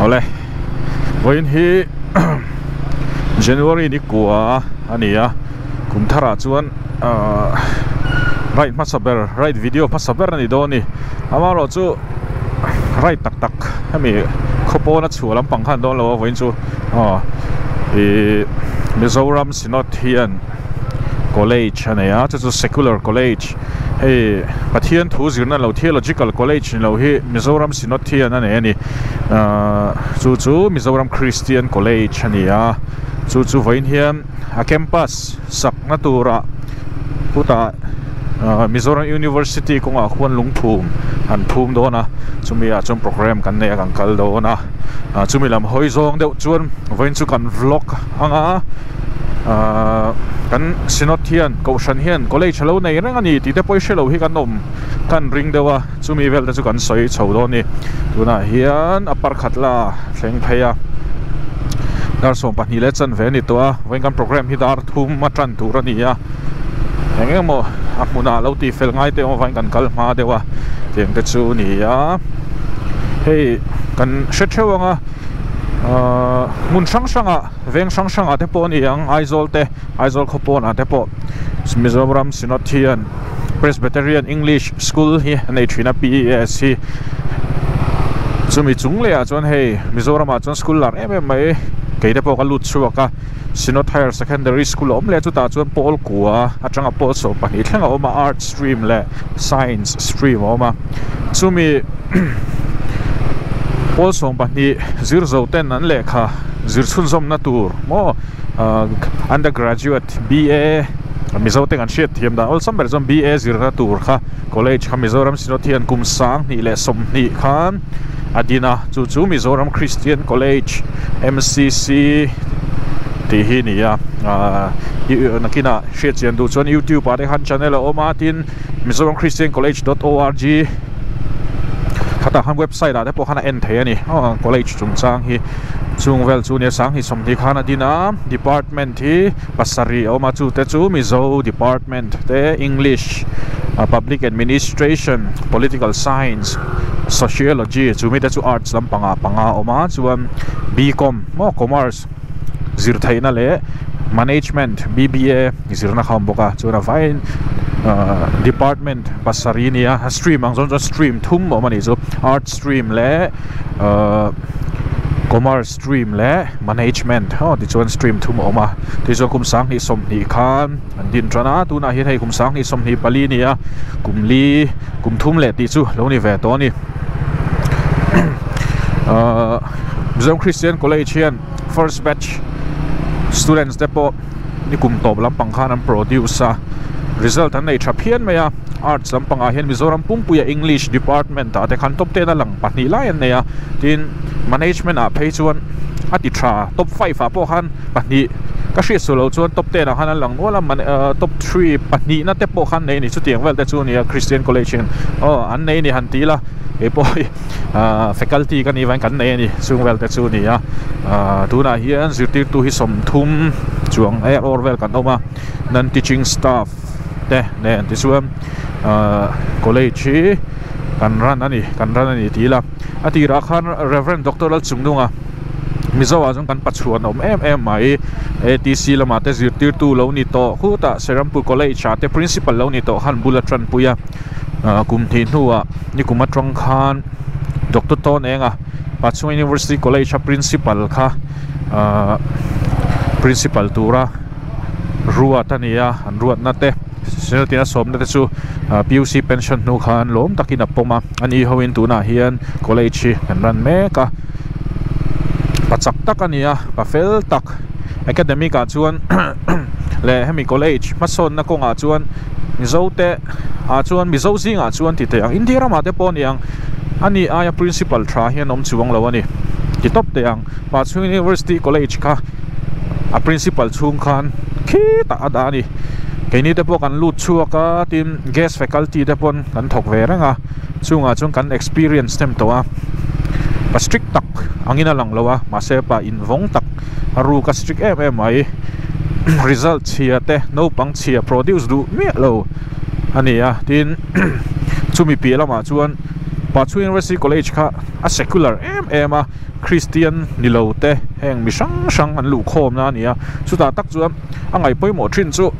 เอาเลยวันที่ January นี่กัวอันนี้กุมทาราจวนไรมาสับเบอร์ไรวิดีโอมาสับเบอร์นี่โดนนี่อามาเราจูไรตักให้มีขบวนชัวร์ลำปังขันโดนเราวันจูมิโซรัมซินอเทียน college เนี่ยจะจู secular college เฮ้ประเทศทูซิร์นั่นเรา theological college เราเฮ้มิโซรัมซินอเทียนนั่นเองนี่จูมิโซรัมคริสเตียน college เนี่ยจูวันที่campus สักนัตุระพุทธมิโซรัม University คงควรลงภูมิอันภูมิโดนะจุมีจุมโปรแกรมกันเนี่ยกันกัลโดนะจุมีลำหอยซองเดี๋ยวจวนวันจุกัน vlog กันสินอเทียนกูชันเฮียนก็เลยเฉลาในเรื่องนี้ที่ได้ไปเฉลาให้กันนมกันริงเดียวจุมีเวลแต่จุกันสวยชาวโดนี่ดูนะเฮียนอปาร์คัดละเชิงพยาดาร์ส่งปัจจุบันเส้นเวนิตัววันกันโปรแกรมที่ดาร์ทุ่มมาจันทูรนี่อย่างเงี้ยมั้งอักมุนาเราตีเฟลง่ายเดียววันกันกัลมาเดียวเตียงเตจูนี่เฮ้กันเชื่อว่ามุนช่างเวงช่างเทปนี่ยังไอโซลขบวนเทปมิโซรัมซินอเทียน Presbyterian English School ฮีในทรีนา PES ฮีจุมีจุงเลยจนเฮ้มิโซรัมจนสกูลหลังไม่เกี่ยวกับการลุดชัวร์ซินอทไฮร์เซคันดารีสคูลอมเล่จุดตาจวนโพลกัวอาจารย์โพลสอบปนิทั้งออกมาอาร์ตสตรีมและไซน์สตรีมออกมาจุมีโพลสอบปนิซิร์โซเทนนั่นแหละค่ะซิร์ชุนซอมนัตูร์โมundergraduate BA มิโซเทนกันเชียดเทียมดาอัลซัมเบอร์ซอม BA ซิร์นัตูร์ค่ะ college ค่ะมิโซรัมซินอเทียนกุมสังนี่แหละสมนี่ค่ะอดีนะจู่มิโซรัมคริสเตียน college MCCที่ที่นี่นักกินเชียร์เชียนดูชวน YouTube อะไรฮันชาแนลโอมาติน mizoramchristiancollege.org ข้าตาฮันเว็บไซต์ได้พวกข้าน่ะเอ็นเทียนี่college จุงสังฮีจุงเวลจูเนี่ยสังฮีสมที่ข้าน่ะดีนะ department ที่ภาษารีโอมาจูเตจูมิโซ department เต English public administration political science sociology จูมีแต่จู arts ลำปังออกมาจูBCom มอ commerceซิร์ไทยนั่นแหละ management BBA ซิร์นักข่าวบอกจวนไฟdepartment ภาษารีนี่stream บางส่วนจะ stream ทุ่มออกมานี่จู art stream และcommerce stream และ management ที่จวน stream ทุ่มออกมาที่จวนคุมสังนี่สมนี่คานดินทรนะตัวน่าเฮ็ดให้คุมสังนี่สมนี่ปาลีนี่กุมลีกุมทุ่มแหละที่จูแล้วนี่แวะตัวนี่Mizoram Christian College first batch students เดปนี่กลุ่มตบลำปังข้านั้น produce result อันในชับเพียนไหมarts ลำปังอาเห็นมิโซรัมปุ่มปุย English department แต่คันตบเต้นหลังปัตนิไลน์เนี่ยทีน management เพย์ชวนอติตราตบไฟฟ้าพวกฮันปัตนิก็เชียร์สุดแล้วชวนตบเต้นฮันหลังว่ามันตบ3ปัตนินั่นเตปพวกฮันในนี่สุดเตียงเวลแต่ชวนเนี่ย Christian College อันในนี่ฮันตีละเอ้ปอยfaculty กันนี่วันกันนี่ซึ่งเวลแต่จูนี่ตัวน่าเฮียนสุดที่ตัวที่สมทุมช่วงออร์เวลกันออกมานั่น teaching staff เนี่ยที่ส่วนcollege กันรันนี่ทีละที่รักขัน Reverend Dr. จุงดุงมิโซว่าจงกันปัจจุบันไม่ATC ละมาแต่สุดที่ตัวเรานี่โตคู่ตาเซรัมปู college แต่ principal เรานี่โตฮันบุลตรันปุยกุมทีนัวนี่กุมมาตรงคานดร.ต้นเองปัจจุบัน University College principal ค่ะprincipal ตัวรัวท่านี่อันรัวนั่นเต้เสนอที่น่าสมนั่นคือ PUC pension นูขันล้มตะกินนับปมาอันนี้เขาเห็นตัวน่าเฮียน College กันรันเมกะปัจจักตักอันนี้ปัจเฟลตัก academic อาจวนและให้มี College มาสนนักกงอาจวนมิโซเตจวนมิโซซิงจวนที่เตียงอินเดียรามาเตปอนยังอันนี้principal ทราเฮียนอมชวงแล้ววันนี้ที่ท็อปเตียงปัจจุบัน University College ค่ะprincipal ชวงคันคิดตาดานี่แค่นี้เตปอกันลุดชัวก็ทีม guest faculty เตปอนกันถกเวรังชวงกัน experience เต็มตัวปัจ strict ตักอังอินาหลังแล้วมาเสพอินวงตักรู้ก็ strict result เชียเตโนปังเชีย produce ดูเมียเราอันนี้ทีนชุมีปีแล้วมาชวน Pachu University College kha a secular em a Christian nilote heng mi sang an lu khom na nia chuta tak chu angai poimo thin chu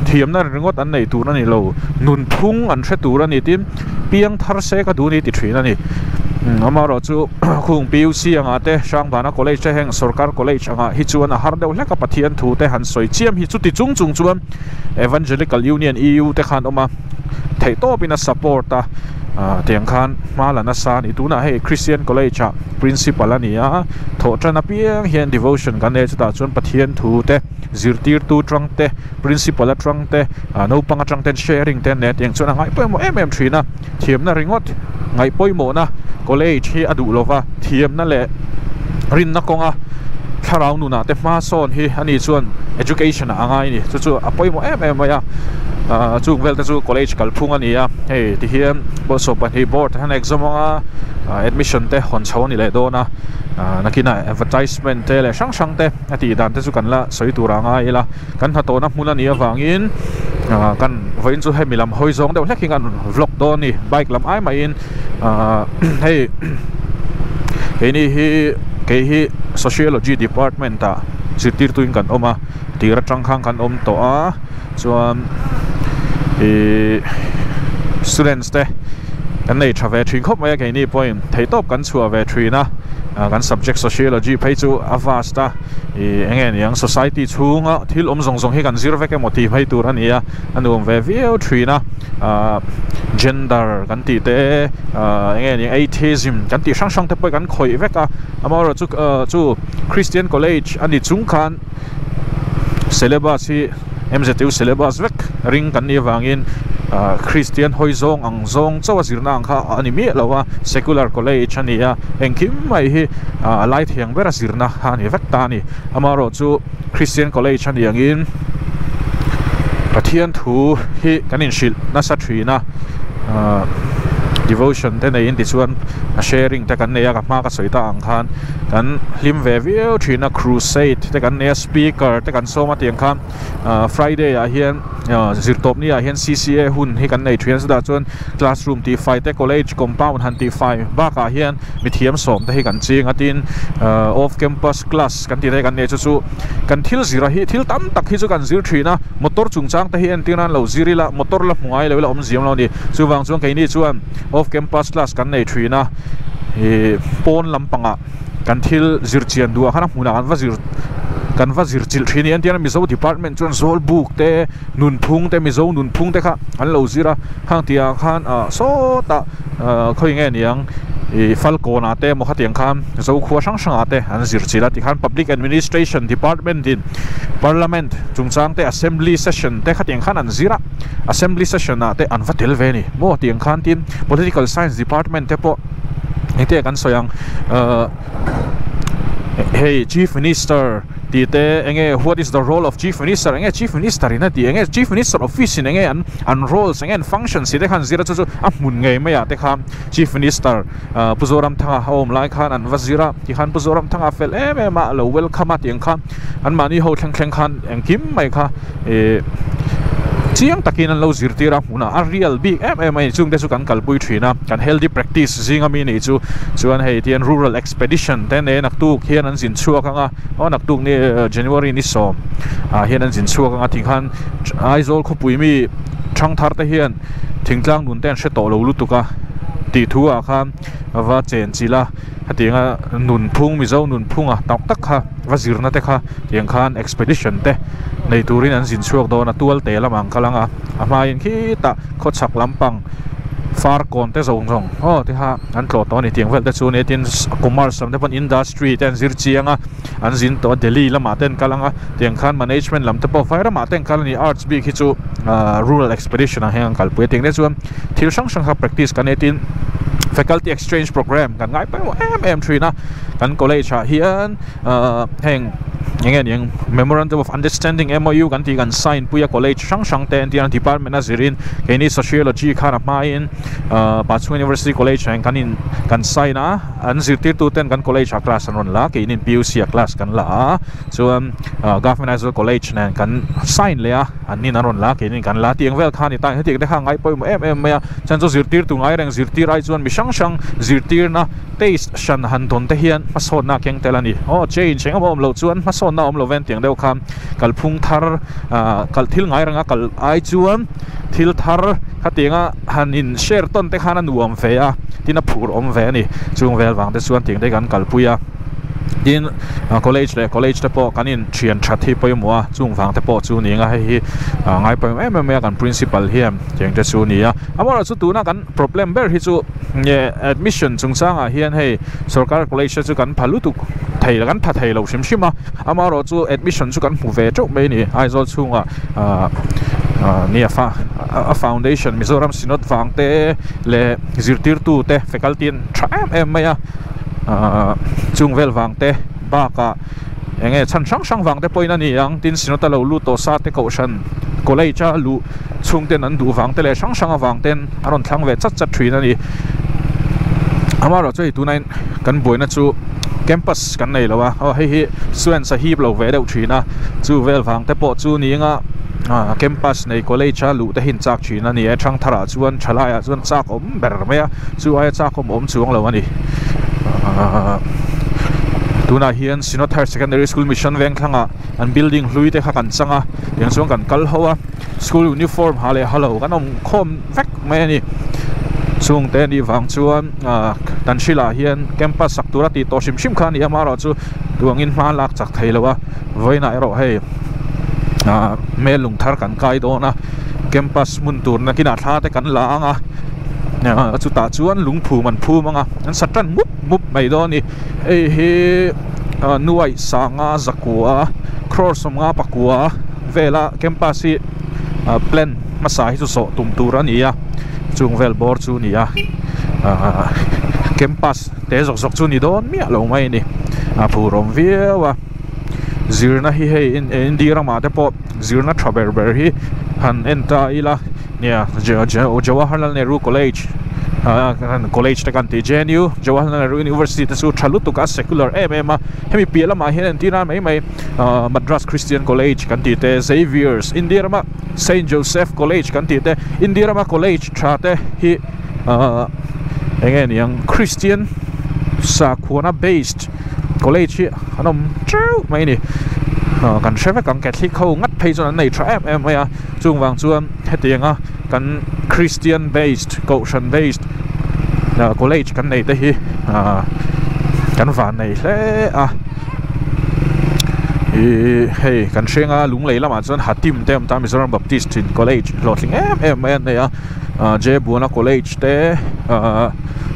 thiam na ringot an nei tu na ni lo nun phung an thre tu ra ni tim piang thar se ka du ni ti thina ni amaro chu khung PUC anga te Sangbana College heng Sarkar College anga hi chuan a har deuh hleka pathian thu te han soi chiam hi chu ti chung chuan Evangelical Union EU te khan oma thei to pina support ta tiang khan malana san ituna hei Christian College a principal ania tho tana piang hian devotion kan ne chuta chuan pathian thu te zirtir tu trang te principal a trang te no panga trang ten sharing ten ne tiang chuan ngai poimo thina thiam na ringot ngai poimo na college hi adu lova thiam na le rin na konga tharau nu na te ma son hi ani chuan education angai ni chu apoimo ya chung vel te chu college kalphung ania hei ti hian bo so pan hi board han exam admission te hon chho ni le do na nakina advertisement te le sang te ati dan te chu kan la soi tu ranga ila kan ha to na hmuna ni awangin kan voin chu he milam hoi zong deuh hlek an vlog do ni bike lam ai mai in hei ni hi sociology department ta sitir tuin kan oma tira tangkhang kan om to a chuan students te kan nei thave thin khop mai ke ni point thei top kan chua ve thina kan subject sociology phei chu avasta engen yang society chunga thil zong hi kan zir veke moti phei tur ania anum ve view thina gender kan ti te engen yang atheism kan ti sang te poi kan khoi veka amaro chu Christian College ani chung khan syllabus hi MZU syllabus vek ring kan ni wangin Christian hoizong ang zong chawa zirna ang kha ani mi lawa secular college ania engkim mai hi light hiang bera zirna ha ni vek ta ni amaro chu Christian College ani angin pathian thu hi kanin shil na sa thina devotion te nei in ti chuan sharing te kan neya ka ma ka soita ang khan kan hlim ve view thina crusade te kan neya speaker te kan soma tiang khan Friday a hian zirtop ni a hian CCA hun hi kan nei thian sada chuan classroom ti fai te college compound han ti fai ba ka hian mi thiam som te hi kan ching atin off campus class kan ti te kan ne chu kan thil zira hi thil tam tak hi chu kan zir thina motor chungchang te hi en tinan lo zirila motor la mungai lo om ziam lo ni chu wang chuan ke ni chuan off campus class kan nei thina pon lampanga kan thil zir chian du khana huna kan va zir chil thini an tian mizo department chuan zol book te nun phung te mizo nun phung te kha an lo zira hang tia khan so ta khoi nge niang falcon ate mo khatiang khan zo khuwa sang ate an zir chila ti khan public administration department din parliament chungchang te assembly session te khatiang khan an zira assembly session ate an vatel ve ni mo tiang khan tin political science department te po ite kan soyang hey chief minister tite enge what is the role of chief minister enge chief minister ina ti enge chief minister office in enge an roles enge functions ite khan zira chu amun ngei maya te kham chief minister puzoram thanga home lai khan an wazira ti khan puzoram thanga fel ma lo welcome at yang khan an mani ho thleng khan engkim mai kha chiang takin an lo zirtira huna a real big mai chung de chu kan kalpui thina kan healthy practice zinga mi ni chu chuan hei tian rural expedition ten e nak tu khian an jin chuak anga nak tu ni January ni som hian an jin chuak anga thing khan aizol khopui mi thang thar te hian thingtlang nun ten she to lo lutuka ti thua khan wa chen chila hatinga nun phung mi zo nun phunga tak tak kha wazirna te kha tiang khan expedition te nei turin an sin chuak do na tual te lamang kalanga ama in khi ta khochak lampang far kon te zong te ha an tlo to ni tiang vel te chu ne tin commerce sam te pon industry ten zir chianga an zin to Delhi lama ten kalanga tiang khan management lam te po fire ma ten kalani arts bi khi chu rural expedition a hang kal pu ting ne chu thil sang kha practice kan etin faculty exchange program kan ngai pa M3 na kan college ha hian heng nghe những memorandum of understanding MOU kan ti kan sign puya college sang ten ti an department azirin keni sociology khana main Pachu University College kan sign a an zirtir tu ten kan college class anon la kenin PUC class kan la so government as college nan kan sign le a anin anon la kenin kan la tiang vel khani ta hetik de khangai poi em ya chan zo zirtir tu ngai reng zirtir ai chuan mi sang zirtir na taste shan han ton te hian mason na keng telani change engam om lo chuan mason na om lo ven tiang deuh kham kal phung thar kal thil ngai ranga kal ai chuan thil thar khatinga han in share ton te khana nuam fe a tina phur om ve ni chung vel wang te chuan tiang de kan kal puya din college te po kanin thian thathi poimwa chung wang te po chu ni nga hi ngai poim em kan principal hiam tiang te chu ni a amara chu tu na kan problem ber hi chu admission chung sanga hian hei sarkar college chu kan phalu tu thei kan pha thei lo sim sima amaro chu admission chu kan mu ve chok me ni ai zo chunga nia a foundation Mizoram Sinod wangte le zirtir tu te faculty em maya chung vel wangte ba ka enge chan sang wangte poina ni yang tin sinota lo lu to sa te ko shan college cha lu chung ten an du wangte le sang wangten aron thlang ve chat thrin ani amaro choi tu nine kan boina chu campus kan nei lawa hi student sa hi lo ve deuh thina chu vel wangte po chu ni nga campus nei college cha lu te hin chak thina ni thang thara chuan thalaya chuan chak om ber maya chu ai chak om chuang lo ani tuna hian Sinod Higher Secondary School mission veng thanga an building hlui te kha kan changa yang chuan kan kal hoa school uniform hale halo kan om khom vek mai ani chung te ni wang chuan tan shila hian campus saktura ti to sim khan ya maro chu tuangin hma lak chak theilowa voina ero hei melung thar kan kai do na campus mun tur na kina tha te kan la anga chu ta chuan lungphu man phu manga an satran mup mai do ni he nuai sanga zakua cross nga pakua vela campus hi plan masai chu so tum tur ania chung vel bor chu nia campus te zok chu ni don mi lo mai ni phurom viawa zirna hi hei in indira ma te po zirna traber hi han enta ila nia Jawaharlal Nehru College college te kan ti JNU Jawaharlal Nehru University te su thalu tu ka secular hemi piala ma hian tina mai Madras Christian College kan ti te Xavier's Indira ma Saint Joseph College kan ti te Indira ma college tha te hi engen yang Christian Sakuna based college anom true mai ni kan cheve kan Catholic ho ngat phei chon nei tra em ya chung wang chuan hetianga kan Christian based Goshen based college kan nei te hi kan van nei le hey kan shenga lunglei lama chuan hatim tem ta Mizoram Baptist College lotling em ya je buana college te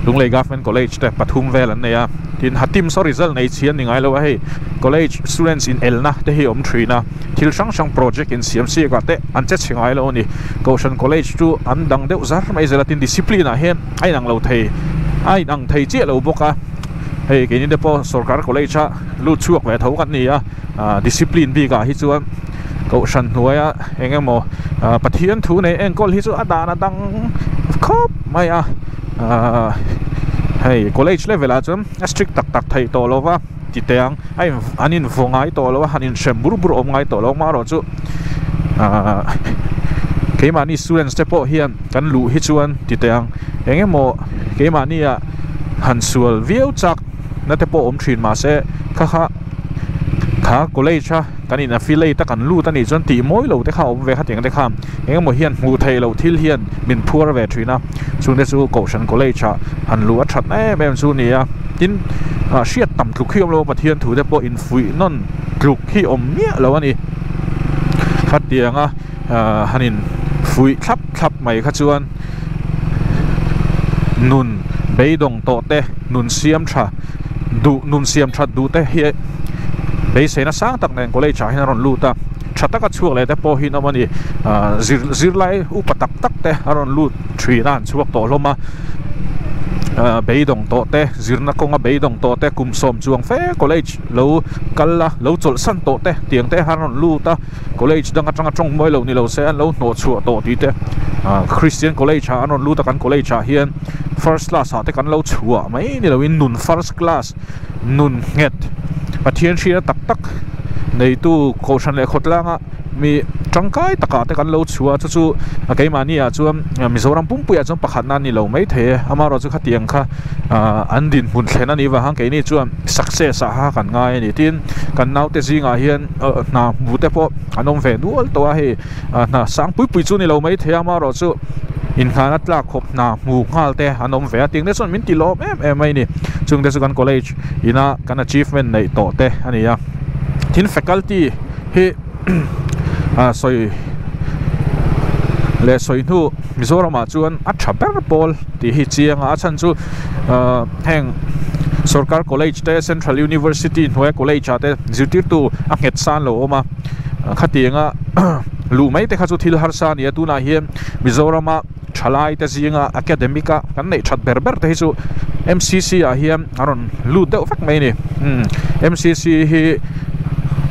lunglei government college te Pathum vel an ya tin hatim so result nei chian ningai lo hei college students in elna te hi om thrina thil sang project in CMC ka te an che chingai lo ni Goshen College tu an dang deuh zar mai zelatin discipline a hen ai nang lo thei ai nang thei che lo boka hei ke ni depo sarkar college a lu chuak ve tho kan ni discipline bi ka hi chuan Goshen huaya engemo pathian thu nei engkol hi chu adana dang khop mai hey college level a chum strict tak thei to lova ti teang ai anin vongai to lova hanin shembur om ngai to lo ma ro chu keimani students te po hian kan lu hi chuan ti teang engemo keimani a hansual viau chak na te po om thin ma se kha college a kanin affiliate ta kan lu ta ni chon ti moi lo te kha om ve kha tiang te kham engemo hian mu thei lo thil hian min phur ve thina chung de chu Goshen College a han lu a that em chu ni a tin shiat tam thuk hi om lo pathian thu te po in fui non thuk hi om mia lo ani kha tianga hanin fui thlap mai kha chuan nun beidong to te nun siam tha du te hi bei se na sang tak nen college a hin ron lu ta thataka chuak le te po hin amani zirlai upatak tak te aron lu thri nan chuak to loma beidong to te zirna konga beidong to te kumsom chuang fe college lo kalla lo chol san to te tiang te haron lu ta college dang atanga tong moi lo ni lo se an lo no chu to ti te Christian college ha anon lu ta kan college ha hian first class ha te kan lo chua mai ni lo in nun first class nun nget pathian thia tak tak nei tu ko san le khotlanga mi tangkai taka te kan lo chua chu ke mani a chuam Mizoram pumpuya chum pakhat na ni lo mai the amaro chu khatiang kha andin mun thlena ni wa hang ke ni chuam success a ha kan ngai ni tin kan nau te zinga hian na mu te po anom ve dual to a he na sang pui pui chu ni lo mai the amaro chu in khana tla khop na mu ngal te anom ve ting ne son min ti lo em mai ni chung te chu kan college ina kan achievement nei to te ani ya tin faculty he soi le soi nu Mizoram a chuan a thaber pol ti hi chianga a chan chu heng Sarkar college te Central University Hnuai college ate zirtir tu a nget san lo oma khatianga lu mai te kha chu thil har sa ni atuna hian Mizoram a thalai te zinga academica kan nei that berber te chu MCC a hian aron lu de vak mai ni MCC hi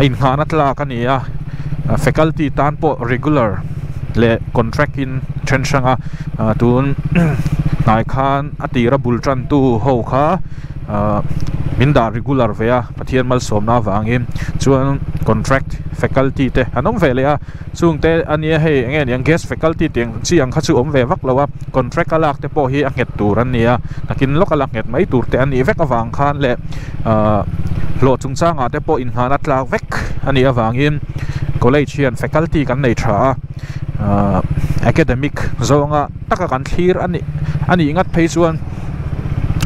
in khana tla kania faculty tan po regular le contract in tenshanga tun nai khan atira bultran tu ho kha minda regular vea pathian mal somna wangin chuan contract faculty te anom velea chung te ania he ngen yang guest faculty teng chiang kha chu om ve vak lawa contract alak te po hi a nget turan nia nakin lokalak nget mai tur te ani vek awang khan le lo chungchanga te po in hana tlak vek ani awangin college hian faculty kan nei tha academic zonga taka kan thlir ani ngat phei chuan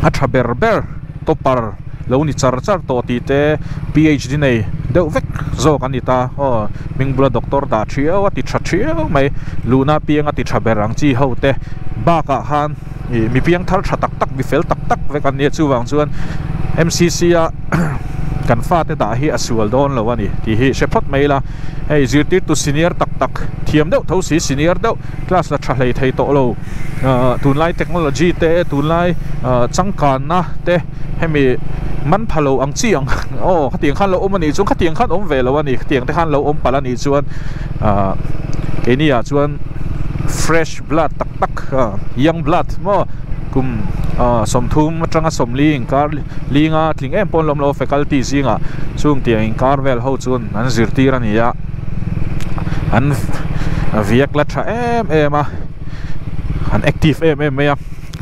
a thaber ber topar lo ni char to ti te PhD nei deuh vek zo kan ni ta mingbula doctor da thia wa ti tha thia mai luna pianga ti thaberang chi ho te ba ka han mi piang thar tha tak tak mi fel tak tak vek an ni chuwang chuan MCC a kan fa te da hi asual don lo ani ti hi shepot maila hey zirtir tu senior tak tak thiam deuh tho si senior deuh class la thalei thei to lo tunlai technology te tunlai changkan na te hemi man phalo ang chiang khatiang khan lo om ani chung khatiang khan om ve lo ani khatiang te khan lo om pal ani chuan ke ni a chuan fresh blood tak tak young blood mo kum somthum atanga somling kar linga tling em pon lom lo faculty zinga chung tiang kar vel ho chun an zirtir ani ya an viak la tha em an active em ya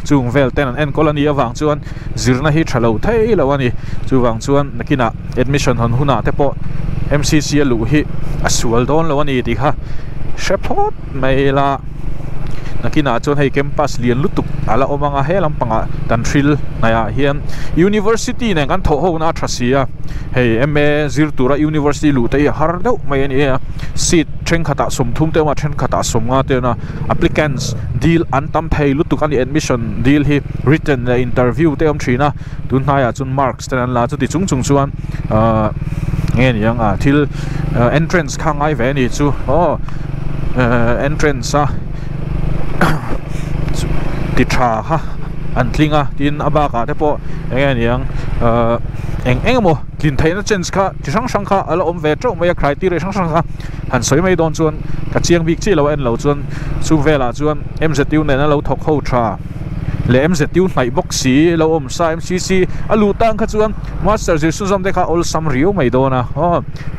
chung vel ten an en colony awang chuan zirna hi thalo thei lo ani chuwang chuan nakina admission hon huna te po MCC lu hi asual don lo ani ti kha shepot maila nakina chuan hei campus lian lutuk ala omanga helam panga tan thil naya hian university ne kan tho ho na thrasia hei MA zirtura university lu te har deuh mai ani seat thren khata somthum te ma thren khata somnga te na applicants deal antam phei lutuk ani admission deal hi written interview te om thina tun haya chun marks ten la chu ti chung chuan ngen yang thil entrance khangai ve ni chu entrance ti tha ha an tlinga tin abaka te po eng yang eng mo tlin theina chance kha chi sang kha ala om ve tro mai criteria sang kha han soi mai don chuan ka chiang bik chi lo en lo chuan chu vela chuan MZU ne na lo thok ho tha le MZU mai boxi lo om sa MCC alu tang kha chuan master je suzam de kha ol sam rio mai dona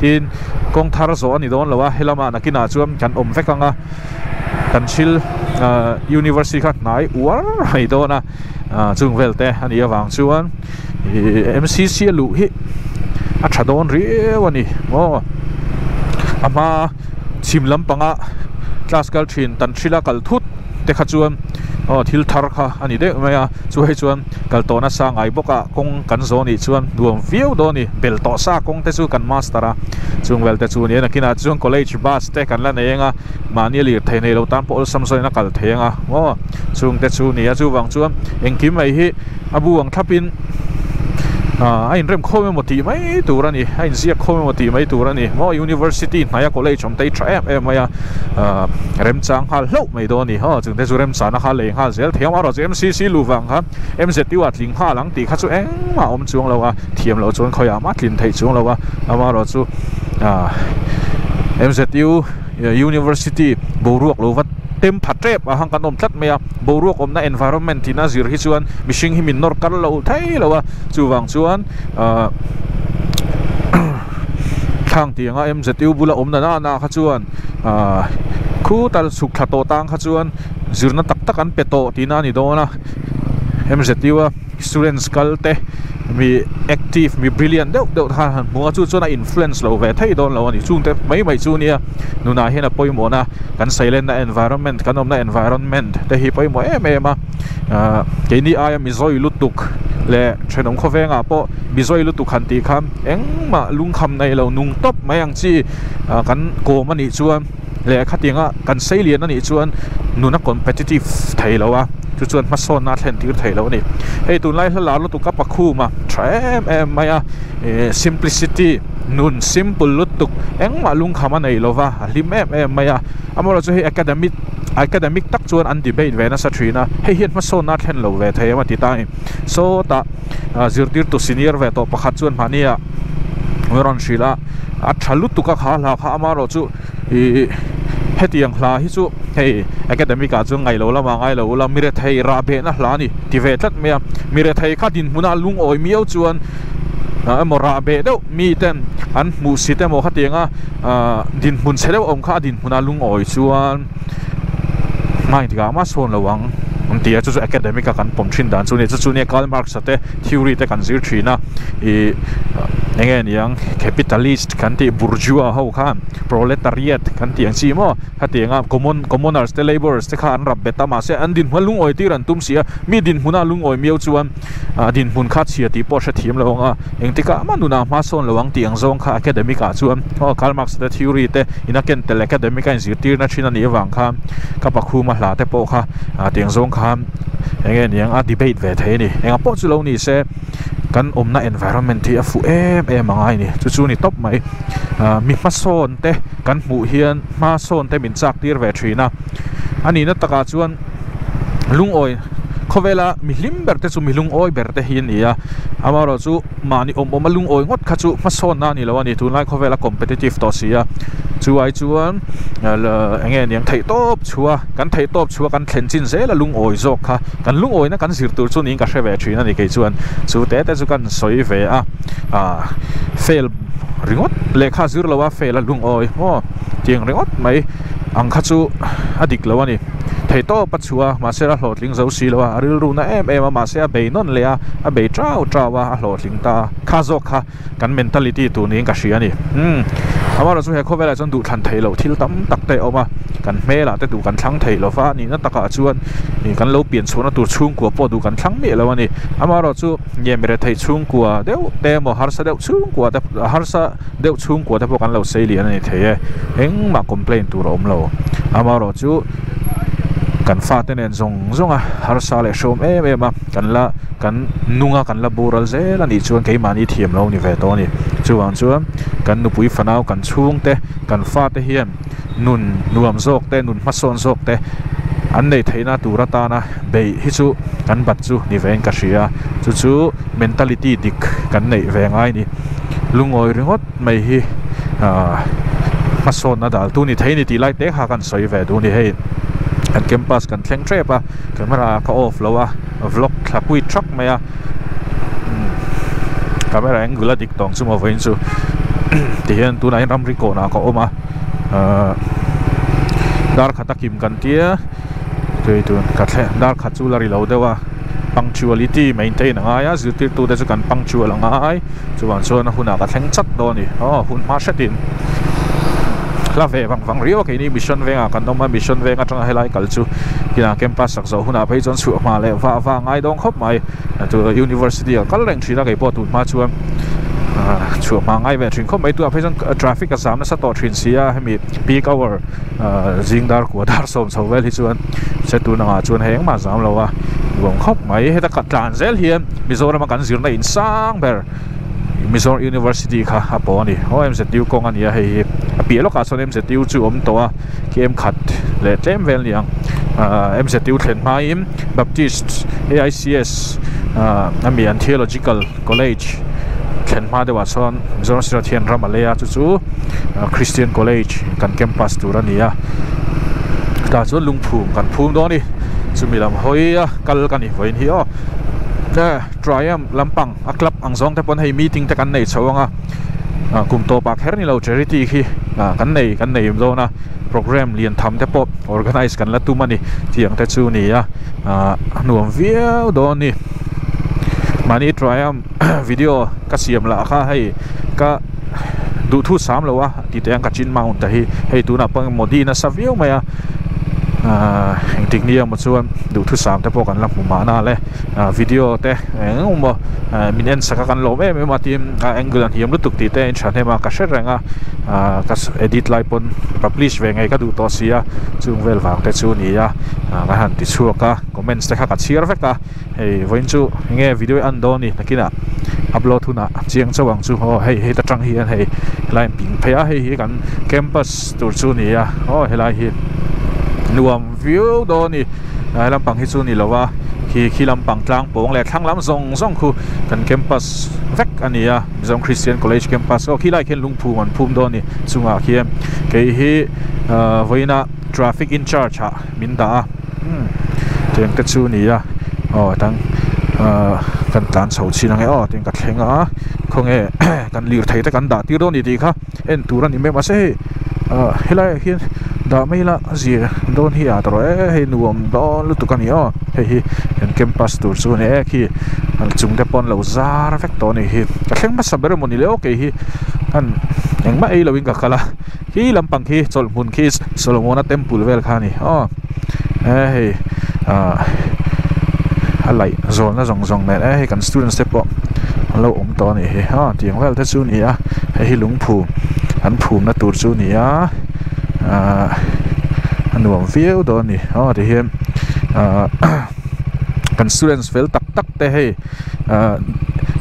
tin kong thar zo ani don lawa helama nakina chuan kan om vekanga kan chil university khat nai war mai dona chung velte ani awang chuan MCC lu hi a thadon riwani ama chimlam panga class kal thin tan thila kal thut te kha chuan thil thar kha ani de maya chu hei chuan kal tona sa ngai boka kong kan zoni chuan duam view doni bel to sa kong te chu kan mastera chung velte chu ni na kina chuan college bus te kan la nenga mani lir thei lo tan pol samsoi na kal thenga chung te chu ni a chu wang chuan engkim mai hi abuang thapin anh rem khom một tí mấy tuổi ra nè anh ziak khom một tí mấy tuổi ra nè ngõ university này college trong tây trẻ em mày rem chang hal lâu mấy đó nè ha chúng ta dù rem sáng hal lên hal zel theo mà rồi MCC lưu vàng ha em sẽ tiêu linh ha lăng tí khát chú em mà ông chuông lâu thiềm lâu chuông khơi mát linh thầy chuông lâu mà rồi chú em sẽ tiêu university bổ ruột lâu vắt tem phát trép hàng căn ôm chất mày bầu ruộng ôm na environment thì na zir hi chuan mishing hi min nor kal lo thei lo chu wang chuan thang tianga em zetiu bula om na kha chuan khu tal suk thato tang kha chuan zirna tak tak an peto tina ni do na em zetiu students kalte mi active mi brilliant deuh ha bunga chu chona influence lo ve thei don lo ani chung te mai chu nia nuna hena poimo na kan silent na environment kan om na environment te hi poimo em ke ni aya mi zoi lutuk le thenom khovenga po mi zoi lutuk han ti kham engma lung kham nei lo nung top mayang chi kan ko mani chuan le khatinga kan seilian ani chuan nuna competitive thei lo chu chuan ma son na thlen tir thei lo ni ei tun lai hla lu tu ka pakhu ma em maya simplicity nun simple lutuk engma lung khama nei lova lim em maya amora chu hi academic tak chuan an debate ve na sa thina hei hian ma son na thlen lo ve thei ma ti tai so ta zirtir tu senior ve to pakhat chuan mania weron shila a thalut tu ka kha amaro chu hetiang hla hi chu hei academic a chu ngai lo lama ngai lo la mire thei ra be na hla ni ti ve tlat me mire thei kha din huna lung oi miau chuan mo ra be do mi ten an mu si te mo khatianga din hun chelo om kha din huna lung oi chuan mai tiga ma son lawang tia chu academic kan pom thin dan chu ne Karl Marx ate theory te kan zir thina yang capitalist kan ti bourgeois ho khan proletariat kan ti ang chi mo hatianga commoners te laborers te khan rap beta ma se an din hulung oi ti ran tum sia mi din huna lung oi miau chuan din hun kha chia ti po sha thim lawanga engtika manuna ma son lawang ti ang zong kha academic a chuan Karl Marx te theory te ina ken te academic an zir tir na thina ni wang kha ka pakhu ma hla te po kha ti ang zong kha yang a debate ve the ni enga po chu lo ni se kan omna environment hi a fu em angai ni chu ni top mai mi ma son te kan mu hian ma son te min chak tir ve thina ani na taka chuan lung oi khovela mi hlim berte chu mi lung oi berte hin ia amaro chu mani om lung oi ngot kha chu ma son na ni lo ani tu lai khovela competitive to sia chu ai chuan engen yang thei top chua kan thlen chin ze la lung oi zok kha kan lung oi na kan zir tur chu ni ka hre ve thina ni ke chuan chu te chu kan soi ve fail ringot lekha zir lawa fail la lung oi tiang ringot mai ang kha chu adik lo ani thei to pachua ma sera hlotling zo si lo aril ru na em ma se a be non le a be trawa a hlotling ta kha zo kha kan mentality tu ni ka hria ni amara chu he khovela chon du than thei lo thil tam tak te oma kan mela te du kan thlang thei lo fa ni na taka chuan ni kan lo pian chona tur chung ko po du kan thlang me lo ani amara chu yemre thei chung ko deu te mo har sa deu chung ko te har sa deu chung ko te po kan lo sei li ani thei eng ma complain tu rom lo amara chu kan fa ten en zong har sa le shom kan nunga kan la boral zel ani chuan ke mani thiam lo ni ve to ni chuan kan nu pui fanau kan chung te kan fa te hian nun nuam zok te nun mason zok te an nei theina turata na be hi chu kan bat chu ni veng ka hria chu mentality dik kan nei ve ngai ni lungoi ringot mai hi mason na dal tu ni theini ti lai te ha kan soi ve du ni hei an campus kan thleng trepa camera ka off lo vlog thlapui truck maya camera angle dik tong chu mo vein chu ti hian tu nai ram riko na ka oma dar khata kim kan tia tu ka the dar kha chu lari lo dewa punctuality maintain anga ya zutir tu de chu kan punctual anga ai chuan chuan huna ka thleng chat do ni hun ma shetin la ve wang rio ke ni mission venga kan doma mission venga tanga helai kalchu kina campus sak zo huna phei chon chu ma le wa ngai dong khop mai tu university kal reng thina ke po tu ma chuan chu ma ngai ve thin khop mai tu phei chon traffic ka sam na sa to thin sia hemi peak hour jingdar ko dar som so vel hi chuan se tu na chuan heng ma zam lo wa nuam khop mai heta ka tlan zel hian Mizoram kan zirna in sang ber Mizoram University kha aponi MZTU kong ania hei apielo ka son MZTU chu om towa kem khat le tlem vel liang MZTU thlen mai Baptist AICS Amian Theological College thlen ma dewa son Mizoram Sira Thian Ramalaya chu Christian College kan campus turania ta chu lungphum kan phum do ni chumilam hoia kal kan hi voin hi o Triumph lampang a club ang zong te pon hei meeting te kan nei chawanga kum to pak her ni lo charity khi kan nei do na program lian tham te pop organize kan la tu mani tiang te chu ni a nuam viau do ni mani Triumph video ka siam la kha hei ka du thu sam lo wa ti te ang ka chin mount ta hi hei tu na pang modi na saviu maya hình tình niang một chuan đủ thứ sám te pok kan lam ma na le video te mo minen saka kan lo me ma tim angle an hiam lutuk ti te in chan he ma ka sher ranga ka edit lai pon publish ve ngai ka du to sia chung vel wang te chu ni ya ka han ti chu ka comments te kha ka share ve ka hei voin chu nge video an do ni nakina upload thuna chiang chawang chu ho hei ta tang hi an hei lai ping phaya hei kan campus tur chu ni ya helai hi nuam view do ni lampang hi chu ni lowa khi lampang tlang pong le thang lam zong khu kan campus vek ania Mizoram Christian College campus khi lai khen lungphum an phum do ni chunga khiam ke hi voina traffic in charge ha min da teng te chu ni ya tang kan tan chho chi nang teng ka thlenga khonge kan lir thei te kan da ti do ni ti kha en turan ni me ma se helai hian da mai la zia don hi atro hei nuam don lu tukan hi hei en campus tur chu ne khi an chung te pon lo zar vek to ni hi ka thleng ma saber moni le okay hi an engma ei lowin ka khala hi lampang khi chol mun khi Solomona temple vel khani hei alai zon na zong ne hei kan students te po lo om to ni hi tiang vel te chu ni a hei lungphum an phum na tur chu ni a nuam viau do ni ti hian kan students vel tak te hei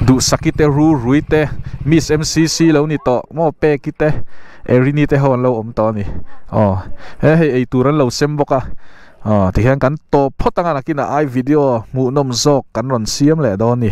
du sakite ruite Miss MCC lo ni to mo pe kite erini te hon lo om to ni hei ei turan lo sem boka ti hian kan to photanga nakina ai video mu nom zok kan ron siam le do ni